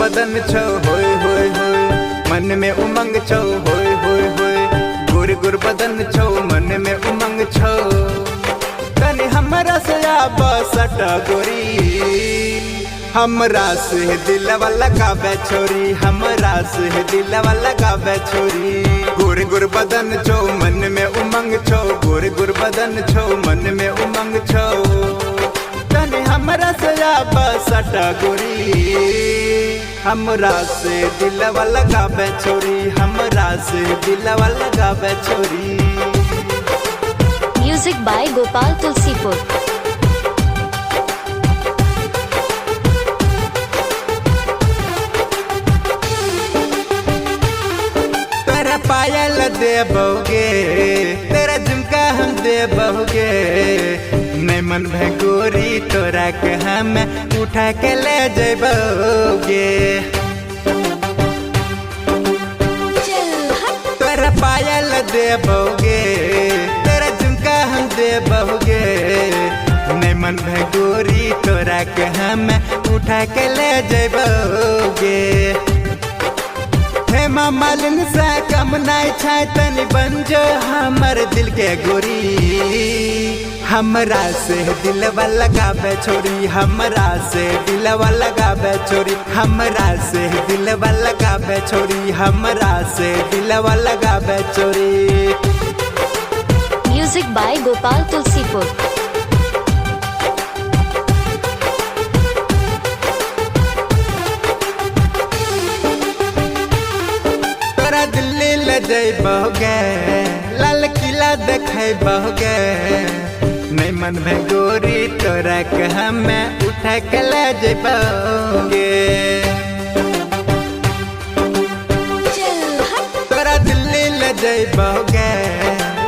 बदन छौ होय होय होय, मन में उमंग छौ होय होय होय, गुर गुर बदन छौ मन में उमंग छौ, तनी हमरा से आब सटा गोरी, हमरा से दिलवा लगावे छोरी, हमरा से दिलवा लगावे छोरी। गुर गुर बदन छौ मन में उमंग छौ, गुर गुर बदन छौ मन में उमंग छौ, तनी हमरा से आब सटा गोरी, हमरा से दिलवा लगावे छोरी, हमरा से दिलवा लगावे छोरी। Music by Gopal Tulsipur. तेरा पायल देबोगे, तेरा झुमका हम देबोगे, नहीं मन भे गोरी तोरा के हम उठा के ले जेबोगे। तेरा पायल देबोगे, तेरा झुमका हम देबोगे, नहीं मन भे गोरी तोरा के हम उठा के ले जेबोगे। हेमा मालिन से कम नाय छाय तनी बंजो हमर दिल के गोरी, हमरा से दिलवा लगावे छोरी, हमरा से दिलवा लगावे छोरी, हमरा से दिलवा लगावे छोरी, हमरा से दिलवा लगावे छोरी। Music by Gopal Tulsipur. दिल्ली ले जइबोगे, लाल किला देखबोगे, नहीं मन भे गोरी तोरा के हमे उठा के ले जइबोगे। तोरा दिल्ली ले जइबोगे,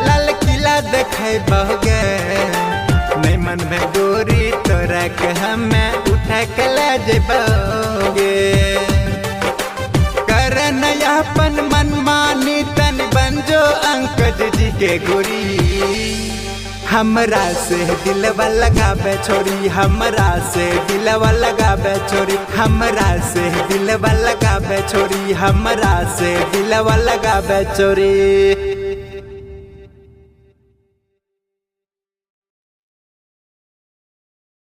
लाल किला देखबोगे, नहीं मन भे गोरी तोरा के हमे उठा के ले जइबोगे। अपन मन मानी तन बंजो अंकज जी के गोरी, हमरा से दिलवा लगावे छोरी, हमरा से दिलवा लगावे छोरी, हमरा से दिलवा लगावे छोरी, हमरा से दिलवा लगावे छोरी।